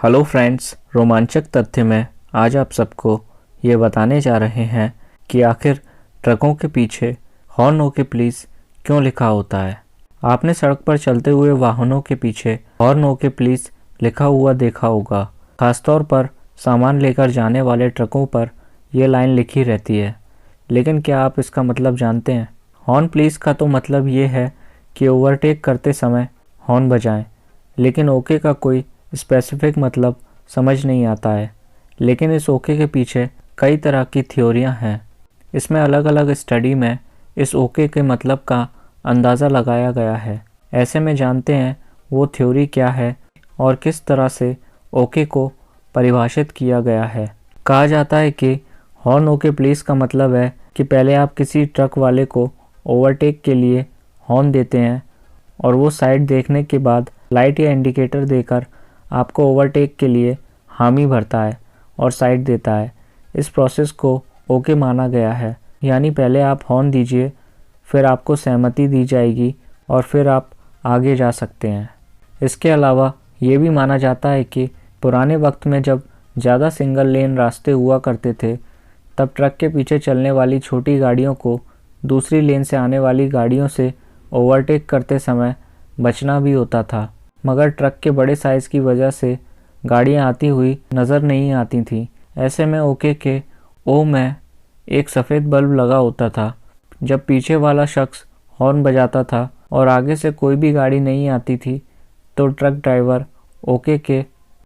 Hello friends, रोमांचक तथ्य में आज आप सबको ये बताने जा रहे हैं कि आखिर ट्रकों के पीछे हॉर्न ओके प्लीज़ क्यों लिखा होता है। आपने सड़क पर चलते हुए वाहनों के पीछे हॉर्न ओके प्लीज़ लिखा हुआ देखा होगा। खासतौर पर सामान लेकर जाने वाले ट्रकों पर यह लाइन लिखी रहती है। लेकिन क्या आप इसका मतलब जानते हैं? हॉर्न प्लीज़ का तो मतलब ये है कि ओवरटेक करते समय हॉर्न बजाएं, लेकिन ओके का कोई स्पेसिफिक मतलब समझ नहीं आता है। लेकिन इस ओके के पीछे कई तरह की थ्योरियां हैं। इसमें अलग अलग स्टडी में इस ओके के मतलब का अंदाज़ा लगाया गया है। ऐसे में जानते हैं वो थ्योरी क्या है और किस तरह से ओके को परिभाषित किया गया है। कहा जाता है कि हॉर्न ओके प्लीज़ का मतलब है कि पहले आप किसी ट्रक वाले को ओवरटेक के लिए हॉर्न देते हैं और वो साइड देखने के बाद लाइट या इंडिकेटर देकर आपको ओवरटेक के लिए हामी भरता है और साइड देता है। इस प्रोसेस को ओके माना गया है। यानी पहले आप हॉर्न दीजिए, फिर आपको सहमति दी जाएगी और फिर आप आगे जा सकते हैं। इसके अलावा ये भी माना जाता है कि पुराने वक्त में जब ज़्यादा सिंगल लेन रास्ते हुआ करते थे, तब ट्रक के पीछे चलने वाली छोटी गाड़ियों को दूसरी लेन से आने वाली गाड़ियों से ओवरटेक करते समय बचना भी होता था। मगर ट्रक के बड़े साइज़ की वजह से गाड़ियां आती हुई नज़र नहीं आती थीं। ऐसे में ओके के ओ में एक सफ़ेद बल्ब लगा होता था। जब पीछे वाला शख्स हॉर्न बजाता था और आगे से कोई भी गाड़ी नहीं आती थी, तो ट्रक ड्राइवर ओके के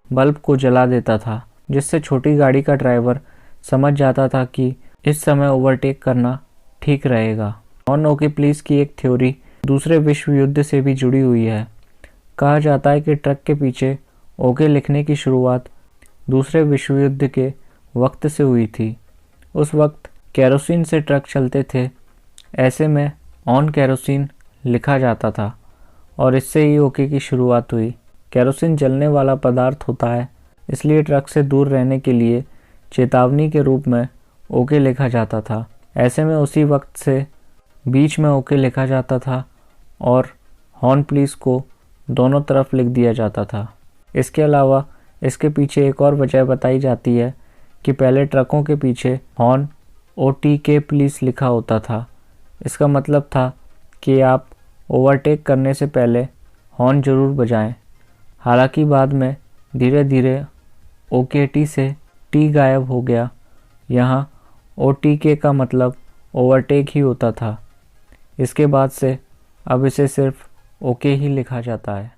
बल्ब को जला देता था, जिससे छोटी गाड़ी का ड्राइवर समझ जाता था कि इस समय ओवरटेक करना ठीक रहेगा। हॉर्न ओके प्लीज़ की एक थ्योरी दूसरे विश्व युद्ध से भी जुड़ी हुई है। कहा जाता है कि ट्रक के पीछे ओके लिखने की शुरुआत दूसरे विश्व युद्ध के वक्त से हुई थी। उस वक्त केरोसिन से ट्रक चलते थे। ऐसे में ऑन केरोसिन लिखा जाता था और इससे ही ओके की शुरुआत हुई। केरोसिन जलने वाला पदार्थ होता है, इसलिए ट्रक से दूर रहने के लिए चेतावनी के रूप में ओके लिखा जाता था। ऐसे में उसी वक्त से बीच में ओके लिखा जाता था और हॉर्न प्लीज़ को दोनों तरफ लिख दिया जाता था। इसके अलावा इसके पीछे एक और वजह बताई जाती है कि पहले ट्रकों के पीछे हॉर्न OTK प्लीज़ लिखा होता था। इसका मतलब था कि आप ओवरटेक करने से पहले हॉर्न ज़रूर बजाएं। हालांकि बाद में धीरे धीरे OKT से T गायब हो गया। यहाँ OTK का मतलब ओवरटेक ही होता था। इसके बाद से अब इसे सिर्फ ओके ही लिखा जाता है।